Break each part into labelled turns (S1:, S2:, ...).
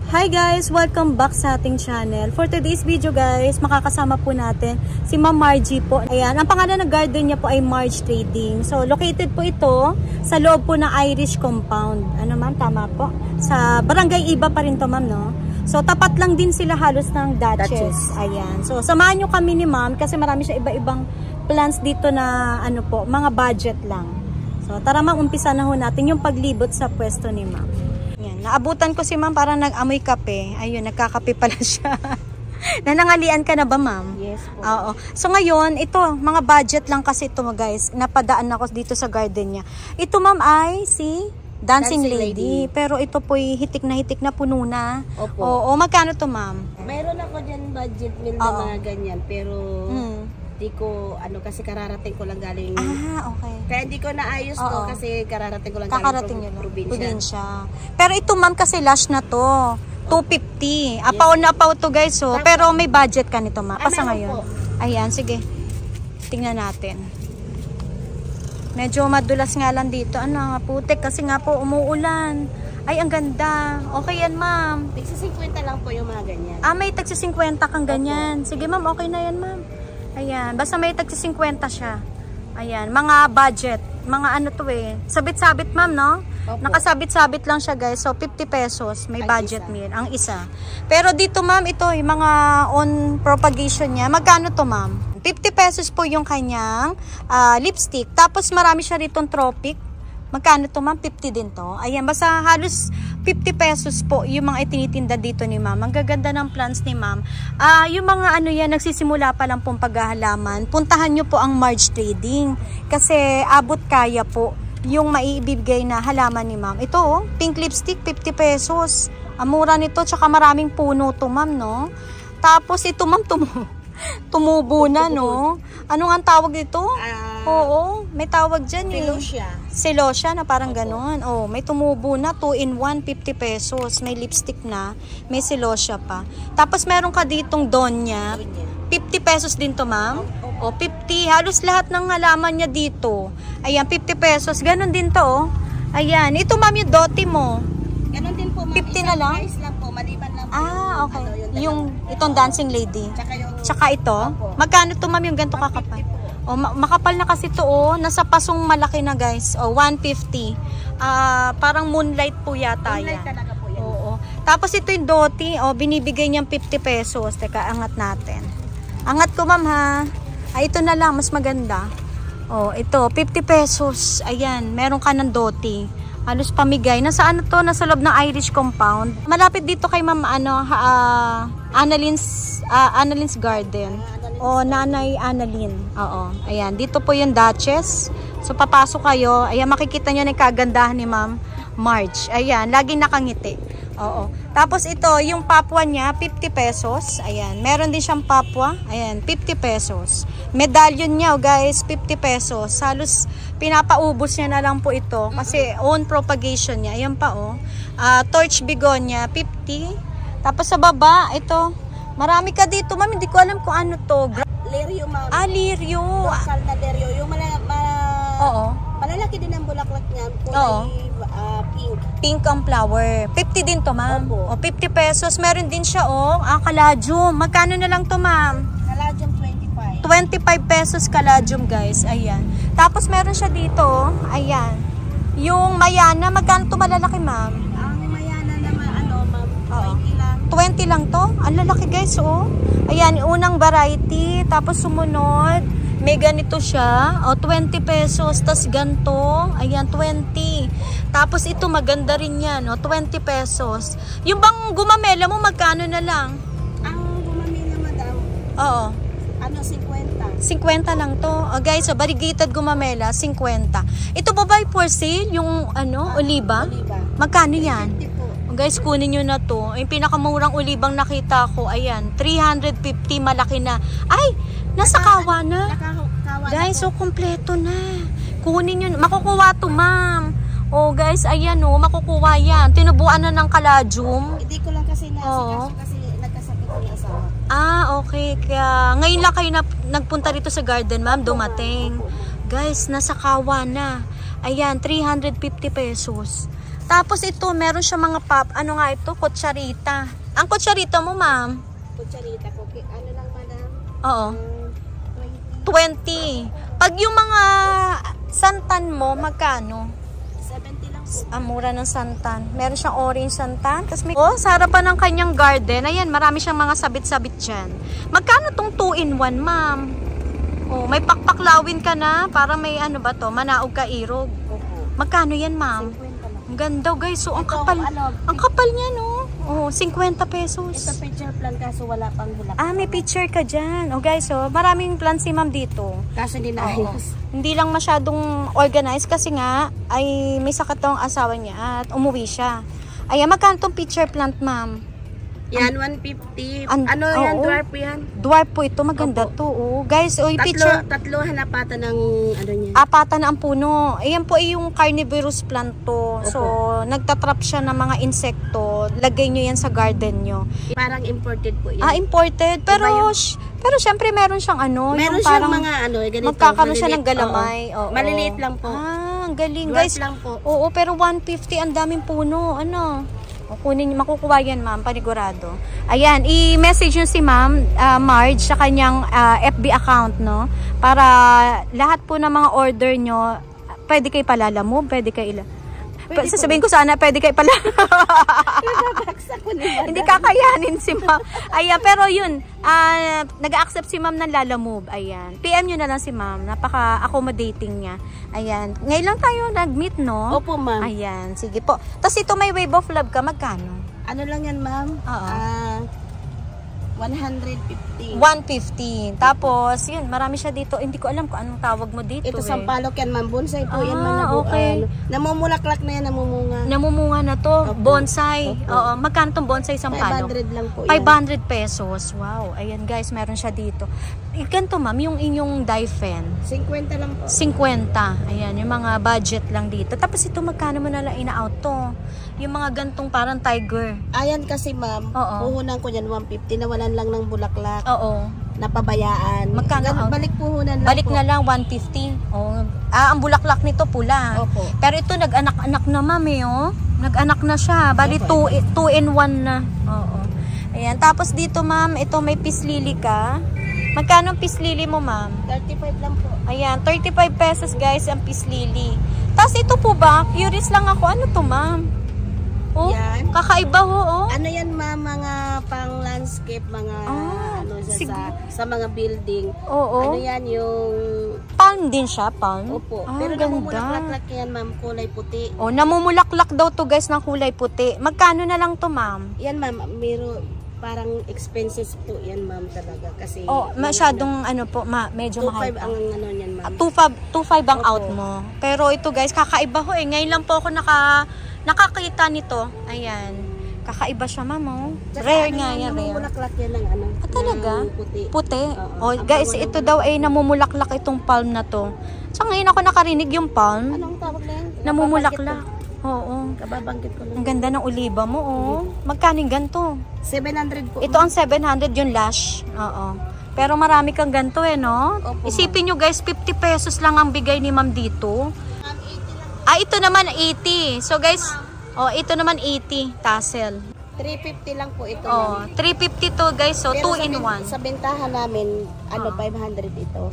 S1: Hi guys! Welcome back sa ating channel. For today's video guys, makakasama po natin si Ma'am Margie po. Ayan, ang pangalan ng garden niya po ay Marge Trading. So, located po ito sa loob po ng Irish Compound. Ano ma'am? Tama po. Sa Barangay Iba pa rin to ma'am, no? So, tapat lang din sila halos ng Duchess. Ayan. So, samahan nyo kami ni ma'am kasi marami siya iba-ibang plans dito na ano po, mga budget lang. So, tara ma'am, umpisa na ho natin yung paglibot sa pwesto ni ma'am. Naabutan ko si ma'am parang nag-amoy kape. Ayun, nagkakape pala siya. Nanangalian ka na ba ma'am?
S2: Yes po.
S1: Oo. So ngayon, ito, mga budget lang kasi ito guys. Napadaan ako dito sa garden niya. Ito ma'am ay si Dancing Lady. Pero ito po'y hitik na puno na.
S2: Opo.
S1: Oo, magkano to ma'am?
S2: Mayroon ako dyan budget meal na mga ganyan. Pero di ko, kasi kararating ko lang galing.
S1: Ah, okay.
S2: Kaya hindi ko naayos to kasi kararating ko lang
S1: galing
S2: probinsya.
S1: Pero ito ma'am kasi lash na to. 250. Apaw na apaw to guys. So. Pero may budget ka nito ma'am. Pasa ngayon. Po. Ayan, sige. Tingnan natin. Medyo madulas nga lang dito. Ano nga putik kasi nga po umuulan. Ay, ang ganda. Okay yan ma'am.
S2: Tagsa 50 lang po yung mga ganyan.
S1: Ah, may tagsa 50 kang ganyan. Sige ma'am, okay na yan ma'am. Ayan, basta may tagsa 50 siya. Ayan, mga budget. Mga ano to eh. Sabit-sabit ma'am, no? Opo. Nakasabit-sabit lang siya guys. So, 50 pesos. May budget meal. Ang isa. Pero dito ma'am, ito yung mga on propagation niya. Magkano to ma'am? 50 pesos po yung kanyang lipstick. Tapos marami siya ritong tropic. Magkano to ma'am? 50 din to. Ayan, basta halos 50 pesos po yung mga itinitinda dito ni ma'am. Ang gaganda ng plants ni ma'am. Yung mga ano yan, nagsisimula pa lang pong paghahalaman. Puntahan nyo po ang Marge Trading. Kasi abot kaya po yung maibibigay na halaman ni ma'am. Ito oh, pink lipstick, 50 pesos. Ang mura nito, tsaka maraming puno to ma'am, no? Tapos ito ma'am, tumubo na, no? Ano nga ang tawag dito? Oo, may tawag dyan eh. Celosia na parang ganon. Oh, may tumubo na, 2-in-1, 50 pesos. May lipstick na, may celosia pa. Tapos meron ka ditong Donya. 50 pesos din to ma'am. O, 50. Halos lahat ng halaman niya dito. Ayan, 50 pesos. Ganon din to, oh. Ayan. Ito ma'am yung Doti mo.
S2: Ganon din po ma'am.
S1: 50 na lang?
S2: Price lang po, maliban lang po.
S1: Okay. Itong Dancing Lady. Tsaka ito. Magkano to ma'am yung ganito kakapal? O, makapal na kasi to, oh. Nasa pasong malaki na guys. O, 150. Parang moonlight po yata yan.
S2: Moonlight talaga po yan.
S1: Oo. Tapos ito yung Doti. O, binibigay niyang 50 pesos. Teka, angat natin. Angat ko ma'am ha. Ito na lang. Mas maganda. O, ito. 50 pesos. Ayan. Meron ka ng Doti. Halos pamigay. Nasa ano to? Nasa loob ng Irish Compound. Malapit dito kay ma'am Annaline's Garden. O, Nanay Annalyn. Oo. Ayan. Dito po yung Duchess. So, papasok kayo. Ayan, makikita nyo na yung kagandahan ni Ma'am Marge. Ayan. Laging nakangiti. Oo. Tapos ito, yung papwa niya, 50 pesos. Ayan. Meron din siyang papwa. Ayan, 50 pesos. Medallion niya, guys, 50 pesos. Halos pinapaubos niya na lang po ito. Kasi own propagation niya. Ayan pa, oh. Torch Begonia, 50. Tapos sa baba, ito, marami ka dito, ma'am. Hindi ko alam kung ano to.
S2: Lirio, ma'am.
S1: Lirio.
S2: Local na lirio. Yung malalaki din ang bulaklak niya. Pink.
S1: Pink ang flower. 50 din to, ma'am. O, 50 pesos. Meron din siya, oh. Kaladium. Magkano na lang to, ma'am?
S2: Kaladium, 25.
S1: 25 pesos kaladium, guys. Ayan. Tapos meron siya dito, oh. Ayan. Yung Mayana, magkano to malalaki, ma'am?
S2: Ang Mayana naman, ma'am? 20 lang.
S1: 20 lang to? Ang lalaki guys, oh. Ayan, unang variety. Tapos sumunod, may ganito siya. O, 20 pesos. Tapos ganito. Ayan, 20. Tapos ito, maganda rin yan. O, 20 pesos. Yung bang gumamela mo, magkano na lang?
S2: Ang gumamela, madam?
S1: Oo.
S2: 50.
S1: 50 lang to. O, guys, so, variegated gumamela, 50. Ito ba by for sale? Yung, oliba?
S2: Oliba.
S1: Magkano yan?
S2: 50 po.
S1: Guys, kunin nyo na to. Yung pinakamurang olibang nakita ko, ayan, 350, malaki na. Ay, nasa kawa na. Guys, so kompleto na. Kunin nyo, makukuha to, ma'am. Oh, guys, ayan, oh, makukuha yan. Tinubuan na ng kaladium.
S2: Hindi ko lang kasi kasi nagkasakit yung asawa.
S1: Okay. Kaya, ngayon lang kayo nagpunta rito sa garden, ma'am, dumating. Guys, nasa kawa na. Ayan, 350 pesos. Tapos ito, meron siya mga ano nga ito? Kutsarita. Ang kutsarita mo, ma'am?
S2: Kutsarita po. Ano lang, madam?
S1: Oo. 20. Pag yung mga santan mo, magkano?
S2: 70 lang po.
S1: Mura ng santan. Meron siyang orange santan. Tapos may, sa harapan ng kanyang garden, ayan, marami siyang mga sabit-sabit dyan. Magkano tong 2-in-1, ma'am? Oh, may pakpaklawin ka na. Para may ano ba to? Manaog ka irog. Magkano yan, ma'am?
S2: 50 lang.
S1: Ang ganda, guys. So, ang
S2: Ito,
S1: kapal.
S2: ano,
S1: Ang kapal niya, no? Oh, 50 pesos.
S2: Ito picture plan kaso wala pang bulak.
S1: May picture ka dyan. Oh, guys, maraming plants si ma'am dito.
S2: Kaso hindi naayos.
S1: Hindi lang masyadong organized kasi nga ay may sakit ang asawa niya at umuwi siya. Ayan, magkano tong picture plant, ma'am?
S2: Yan, 150. Ano yan, dwarf yan?
S1: Dwarf po ito. Maganda to. Oh. Guys, picture.
S2: Tatlo hanapatan ng ano niya.
S1: Apatan na ang puno. Ayan po ay yung carnivorous plant to. So, nagtatrap siya ng mga insekto. Lagay nyo yan sa garden nyo.
S2: Parang imported po yan.
S1: Imported. Pero syempre meron siyang ano.
S2: Meron
S1: siyang
S2: siyang mga ano, ganito.
S1: Magkakaroon siya ng galamay.
S2: Oo. Maliliit lang po.
S1: Ang galing,
S2: Dwarf
S1: guys.
S2: lang po.
S1: Oo, pero 150 ang daming puno. Ano? Makukuha yan, ma'am, panigurado. Ayan, i-message nyo si ma'am Marge sa kanyang FB account, no? Para lahat po ng mga order nyo, pwede kayo palalamove, pwede kayo sasabihin ko sana, pwede kayo hindi kakayanin si ma'am. Ayan, pero yun, nag-accept si ma'am ng lalamove. Ayan, PM nyo na lang si ma'am. Napaka-accommodating niya. Ayan, ngayon lang tayo nag-meet, no?
S2: Opo, ma'am.
S1: Ayan, sige po. Tapos ito may wave of love ka, magkano?
S2: Ano lang yan, ma'am? 150.
S1: 150. Tapos, yun, marami siya dito. Hindi ko alam kung anong tawag mo dito.
S2: Ito sampalok yan, ma'am. Bonsai po yan, ma'am.
S1: Okay.
S2: Namumulaklak na yan, namumunga.
S1: Namumunga na to.
S2: Opo.
S1: Bonsai.
S2: Opo.
S1: Oo. Magkano tong bonsai sampalok?
S2: 500 lang po yan.
S1: 500 pesos. Wow. Ayan, guys, meron siya dito. Ganito, ma'am, yung inyong dye-fen.
S2: 50 lang po.
S1: 50. Ayan, yung mga budget lang dito. Tapos ito, magkano mo na lang ina-out to? Yung mga gantong parang tiger.
S2: Ayan kasi, ma'am. Puhunan ko yan 150. Nawalan lang ng bulaklak.
S1: Oo.
S2: Napabayaan.
S1: Magkano?
S2: Balik puhunan lang
S1: Balik
S2: po.
S1: na lang 150. Oh. Ang bulaklak nito pula.
S2: Opo.
S1: Pero ito nag-anak-anak na, ma'am, oh. Nag-anak na siya. Bali 2-in-1 na. Oo. Ayan, tapos dito, ma'am, ito may peace lily ka. Magkano ang peace lily mo, ma'am?
S2: 35 lang po.
S1: Ayan, 35 pesos, guys, ang peace lily. Tapos ito po ba? Curious lang ako. Ano to, ma'am? Oh,
S2: yan.
S1: Kakaiba ho, oh.
S2: Ano yan, ma'am? Mga pang landscape, mga sa mga building.
S1: Oo.
S2: Ano yan, yung
S1: palm din siya, palm?
S2: Opo.
S1: ganda.
S2: Pero namumulaklak yan, ma'am, kulay puti.
S1: Oh, namumulaklak daw to, guys, ng kulay puti. Magkano na lang to, ma'am?
S2: Yan, ma'am, parang expenses po yan, ma'am, talaga. Kasi
S1: masyadong medyo mahal.
S2: 2.5 ang ano yan, ma'am.
S1: 2.5 ang out mo. Pero ito, guys, kakaiba ho eh. Ngayon lang po ako nakakita nito. Ayan. Kakaiba siya, ma'am, oh. Rare nga yan, rare.
S2: Namumulaklak yan ng ano.
S1: Talaga?
S2: Puti.
S1: Puti? Oh, guys, ito daw ay namumulaklak itong palm na to. So, ngayon ako nakarinig yung palm.
S2: Anong tawag na yan?
S1: Namumulaklak. Oo.
S2: Kababanggit ko lang.
S1: Ang ganda ng oliba mo, oh. Magkano yung ganito?
S2: 700 po.
S1: Ito ang 700 yung lash. Oo. Pero marami kang ganito eh, no?
S2: Opo,
S1: isipin nyo, guys, 50 pesos lang ang bigay ni ma'am dito. Ito naman 80. So, guys, ito naman 80 tassel.
S2: 350 lang po ito.
S1: 350 to, guys. So, 2-in-1.
S2: Sa bentahan namin, 500 ito.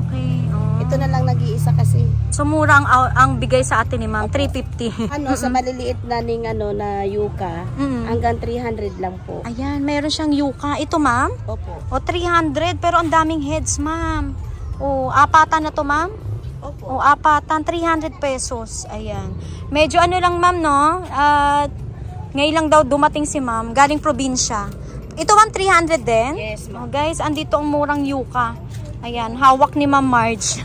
S1: Okay.
S2: Ito na lang nag-iisa kasi.
S1: So, mura ang bigay sa atin ni ma'am, 350.
S2: Sa maliliit na na yuka, hanggang 300 lang po.
S1: Ayan, meron siyang yuka. Ito, ma'am?
S2: Opo.
S1: 300, pero ang daming heads, ma'am. Apatan na to, ma'am?
S2: Opo.
S1: Apatan, 300 pesos. Ayan. Medyo ano lang, ma'am, no? Ngayon lang daw dumating si ma'am, galing probinsya. Ito 300 din?
S2: Yes, ma'am.
S1: Guys, andito ang murang yuka. Ayan, hawak ni Ma'am Marge.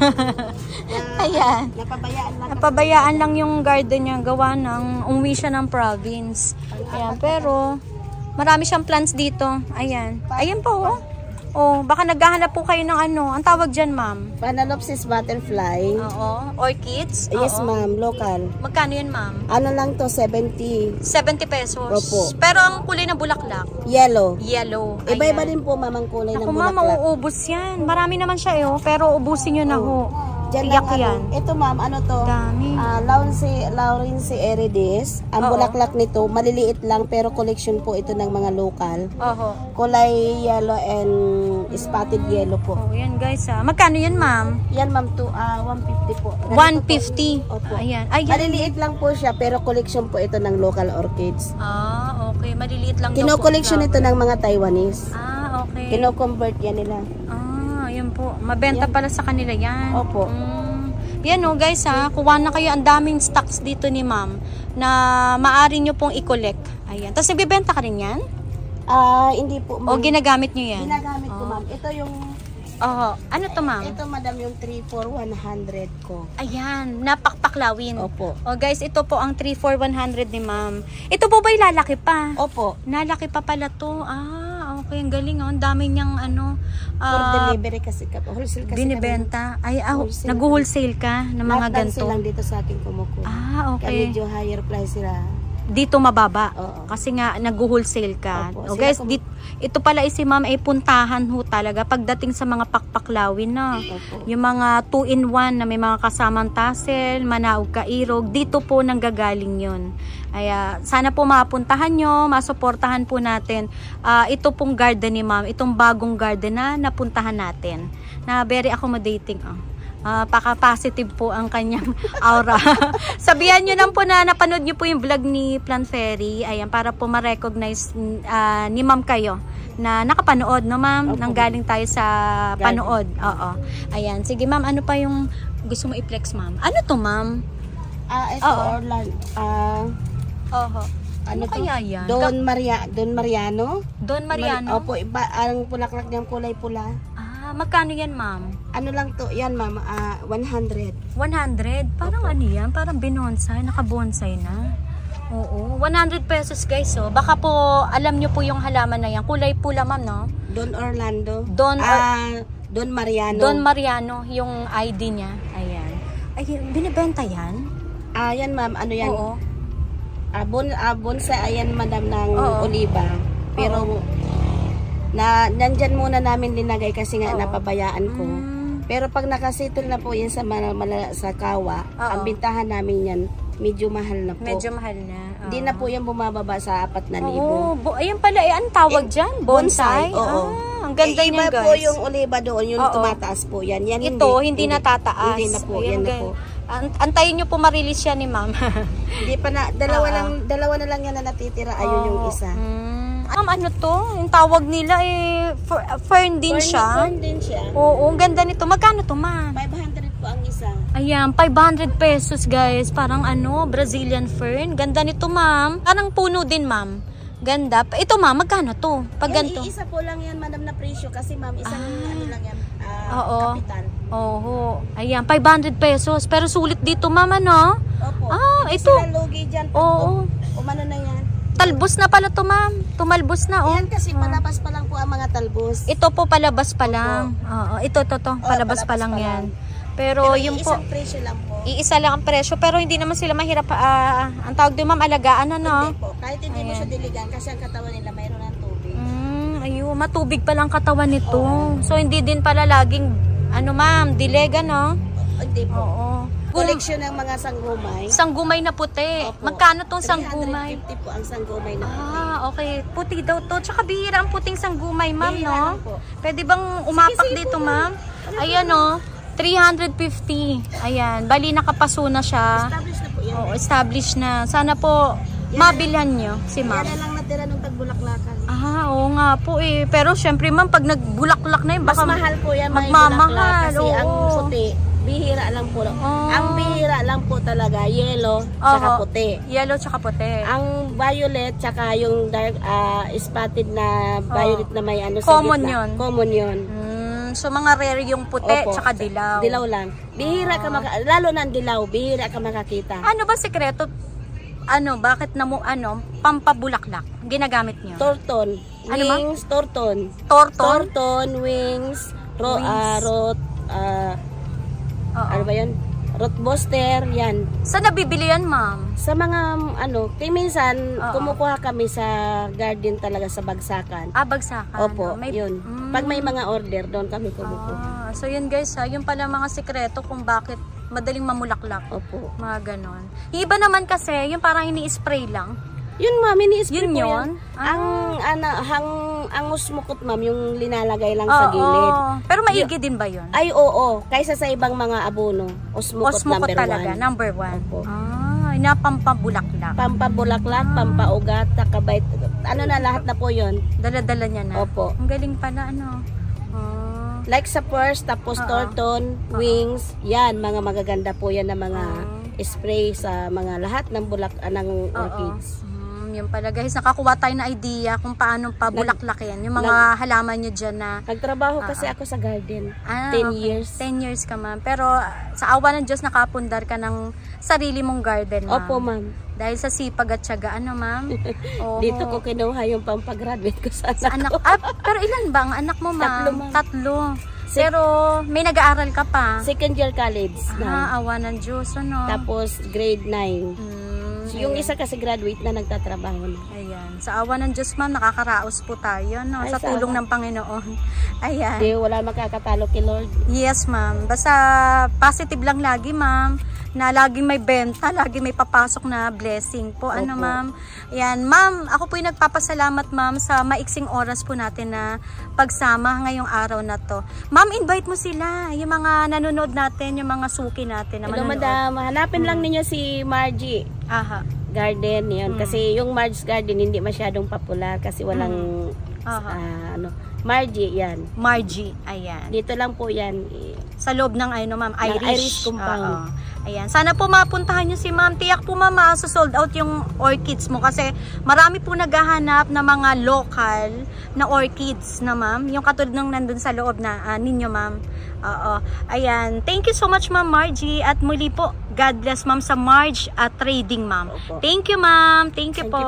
S1: Ayan. Napabayaan lang yung garden niya, gawa ng umuwi siya ng province. Ayan, pero marami siyang plants dito. Ayan. Ayan po, baka naghahanap po kayo ng ano. Ang tawag dyan, ma'am?
S2: Phalaenopsis butterfly.
S1: Oo. Orchids?
S2: Yes, ma'am. Local.
S1: Magkano yan, ma'am?
S2: Ano lang to? 70.
S1: 70 pesos.
S2: Opo.
S1: Pero ang kulay na bulaklak?
S2: Yellow.
S1: Yellow.
S2: Iba-iba din po, ma'am, ang kulay ng
S1: Ako,
S2: bulaklak.
S1: ma'am, mauubos yan. Marami naman siya, pero ubusin nyo na ho.
S2: Diyan
S1: Tiyak
S2: lang,
S1: yan.
S2: Ito ma'am, ano to?
S1: Dami.
S2: Laurensi Eridis. Ang bulaklak nito, maliliit lang pero collection po ito ng mga local.
S1: Oho.
S2: Kulay yellow and spotted yellow po.
S1: Oh, yan guys Magkano yan ma'am?
S2: Yan ma'am, 150 po. Ganito
S1: 150.
S2: Po. Opo.
S1: Ayan. Ayan.
S2: Maliliit lang po siya pero collection po ito ng local orchids.
S1: Okay. Maliliit lang daw po.
S2: Kino-collection ito ng mga Taiwanese.
S1: Okay.
S2: Kino-convert yan nila.
S1: Yun po. Mabenta pala sa kanila yan.
S2: Opo.
S1: Yan guys kuha na kayo, ang daming stocks dito ni ma'am na maaari nyo pong i-collect. Ayan. Tapos nagbibenta ka rin yan?
S2: Hindi po
S1: O
S2: ma'am.
S1: ginagamit nyo yan?
S2: Ginagamit ko ma'am. Ito yung
S1: ano to ma'am?
S2: Ito madam yung 3 for 100 ko.
S1: Ayan, napakpaklawin.
S2: Opo.
S1: O guys, ito po ang 3 for 100 ni ma'am. Ito po ba lalaki pa?
S2: Opo.
S1: Nalaki pa pala to. Okay, ang galing Ang dami niyang
S2: For delivery kasi wholesale kasi
S1: binibenta. Nag-wholesale ka ng mga ganito.
S2: Lahat lang dito sa akin kumukuha.
S1: Okay.
S2: Kaya medyo higher price sila.
S1: Dito mababa.
S2: Oo.
S1: Kasi nga nag-wholesale ka.
S2: Opo.
S1: Guys, ito pala si ma'am ay puntahan talaga pagdating sa mga pakpaklawin
S2: Opo.
S1: Yung mga 2-in-1 na may mga kasamang tassel, manaog, kairog, dito po nanggagaling yun. Sana po mapuntahan nyo, masuportahan po natin. Ito pong garden ni ma'am, itong bagong garden na napuntahan natin. Na very accommodating. Paka-positive po ang kanyang aura. Sabihan nyo lang po na napanood nyo po yung vlog ni Plant Fairy. Ayan, para po ma-recognize ni ma'am kayo na nakapanood, no ma'am? Nanggaling tayo sa panood. Oo. Ayan, sige ma'am, ano pa yung gusto mo i-flex ma'am? Ano to ma'am?
S2: Ito Orlando.
S1: Ano kaya yan?
S2: Don Mariano.
S1: Don Mariano?
S2: Opo, ang bulaklak niyang kulay pula.
S1: Magkano yan ma'am?
S2: Ano lang to? Yan ma'am, 100.
S1: 100? Parang
S2: Opo.
S1: ano yan? Parang binonsai, naka-bonsai na. Oo, 100 pesos guys. Baka po alam nyo po yung halaman na yan. Kulay pula ma'am, no?
S2: Don Orlando.
S1: Don
S2: Mariano.
S1: Don Mariano, yung ID niya. Ayan. Binibenta yan?
S2: Yan ma'am, ano yan?
S1: Oo.
S2: Bonsai, ayan madam ng oliba. Pero nandyan muna namin linagay kasi nga napabayaan ko. Pero pag nakasitol na po yan sa kawa, ang bintahan namin yan, medyo mahal na po.
S1: Medyo mahal na.
S2: Hindi na po yan bumababa sa 4,000.
S1: Ayun pala, ang tawag dyan? Bonsai?
S2: Oo.
S1: Ang ganda niya guys.
S2: Iba po yung oliba doon, yung tumataas po yan.
S1: Ito, hindi natataas.
S2: Hindi na po, yan na po.
S1: Antayin nyo po ma-release yan ni ma'am.
S2: Hindi pa na, dalawa na lang yan na natitira. Ayun yung isa.
S1: Ma'am, ano to? Yung tawag nila fern din siya.
S2: Fern din siya.
S1: Oo, ang ganda nito. Magkano to ma'am?
S2: 500 po ang isa.
S1: Ayan, 500 pesos guys. Parang Brazilian fern. Ganda nito ma'am. Parang puno din ma'am. Ganda. Ito ma'am, magkano to? Pag ganito.
S2: Isa po lang yan madam na presyo kasi ma'am, isang ano lang yan, kapital.
S1: Ayan, 500 pesos. Pero sulit dito ma'am, ano?
S2: Opo.
S1: Ito.
S2: Lugi dyan. Umano na yan.
S1: Talbos na pala to ma'am. Tumalbos na
S2: Yan kasi palabas pa lang po ang mga talbos.
S1: Ito po palabas pa lang. Ito. Palabas pa lang yan. Pero yung po,
S2: isang presyo lang po.
S1: iisa lang ang presyo. Pero hindi naman sila mahirap. Ang tawag doon ma'am, alagaan
S2: Hindi po. Kahit hindi mo siya diligan kasi ang katawan nila mayroon ng tubig.
S1: Ayun, matubig pa lang katawan nito. So hindi din pala laging, ma'am, dilega, no?
S2: Hindi po. Koleksyon ng mga sanggumay.
S1: Sanggumay na puti.
S2: Opo.
S1: Magkano tong sanggumay?
S2: 350 po ang sanggumay na puti.
S1: Okay. Puti daw to. Tsaka bihira ang puting sanggumay, ma'am,
S2: Bihira
S1: no?
S2: lang po.
S1: Pwede bang umapak
S2: Sige
S1: dito,
S2: po,
S1: ma'am? Ayan, 350. Ayan. Bali, nakapaso na siya.
S2: Established na po yan.
S1: Established na. Sana po mabilhan nyo si ma'am.
S2: Yan na lang natira nung tagbulaklakan.
S1: Oo nga po Pero syempre, ma'am, pag nagbulaklak na yun,
S2: Mas
S1: baka
S2: mahal po yan mga
S1: magmamahal.
S2: kasi ang puti, bihira lang po. Ang bihira lang po talaga, yellow, tsaka puti.
S1: Yellow tsaka puti.
S2: Ang violet, tsaka yung dark, spotted na violet na may sa
S1: common
S2: gitna.
S1: yun.
S2: Common yun.
S1: So mga rare yung puti tsaka dilaw.
S2: Dilaw lang. Bihira ka lalo na ang dilaw, bihira ka makakita.
S1: Ano ba sekreto? Bakit pampabulaklak ginagamit niyo?
S2: Torton.
S1: Ano ba?
S2: Wings, torton.
S1: Torton?
S2: Wings, ano ba yun? root booster, yan.
S1: Saan nabibili yan, ma'am?
S2: Sa mga kaya minsan kumukuha kami sa garden talaga sa bagsakan.
S1: Bagsakan.
S2: Opo, yun. Pag may mga order, doon kami kumukuha.
S1: So yun guys, yun pala mga sikreto kung bakit madaling mamulaklak.
S2: Opo.
S1: Mga ganon. Yung iba naman kasi, yung parang ini-spray lang.
S2: Yun ma'am, ini-spray po
S1: yun?
S2: yan. Ang usmukot ma'am, yung linalagay lang sa gilid.
S1: Pero maigi din ba yun?
S2: Ay oo, kaysa sa ibang mga abono, usmukot number
S1: talaga,
S2: 1.
S1: number 1.
S2: Opo.
S1: Pampabulaklak.
S2: Pampabulaklak, pampaugat, takabait. Lahat na po yun.
S1: Dala-dala niya na.
S2: Opo.
S1: Ang galing pala,
S2: Like sa purse, tapos torton, wings, yan, mga magaganda po yan na mga spray sa mga lahat ng ng orchids.
S1: Yun pala guys, nakakuha tayo na idea kung paano pabulaklakin yung mga halaman nyo dyan na
S2: nagtrabaho kasi ako sa garden 10 years.
S1: 10 years ka ma'am, pero sa awa ng Diyos nakapundar ka ng sarili mong garden, ma'am.
S2: Opo ma'am,
S1: dahil sa sipag at tiyaga, ma'am.
S2: Dito ko kinuha yung pampagraduate ko sa anak ko.
S1: Pero ilan ba ang anak mo, ma'am? 3. Pero may nag-aaral ka pa.
S2: Second year college na.
S1: Awa ng Diyos,
S2: Tapos grade 9. Yung isa kasi graduate na, nagtatrabaho na.
S1: Ayan. Sa awa ng Diyos, ma'am, nakakaraos po tayo, no? Sa tulong ng Panginoon. Ayan.
S2: Hindi, wala makakatalo kay Lord.
S1: Yes, ma'am. Basta positive lang lagi, ma'am. Na laging may benta, laging may papasok na blessing po. Ma'am? Ayan, ma'am, ako po yung nagpapasalamat, ma'am, sa maiksing oras po natin na pagsama ngayong araw na to. Ma'am, invite mo sila, yung mga nanonood natin, yung mga suki natin na
S2: Hello,
S1: manonood.
S2: madam. Hanapin lang ninyo si Margie. Garden, yun. Kasi yung Margie's Garden hindi masyadong popular kasi walang Margie, yan.
S1: Margie, ayan.
S2: Dito lang po yan.
S1: Sa loob ng ma'am,
S2: Irish compound.
S1: Ayan. Sana po mapuntahan nyo si ma'am. Tiyak po ma'am, sold out yung orchids mo kasi marami po naghahanap na mga local na orchids na ma'am. Yung katulad ng nandun sa loob na ninyo ma'am. Ayan. Thank you so much ma'am Margie. At muli po, God bless ma'am sa Marge Trading ma'am. Thank you ma'am. Thank you po.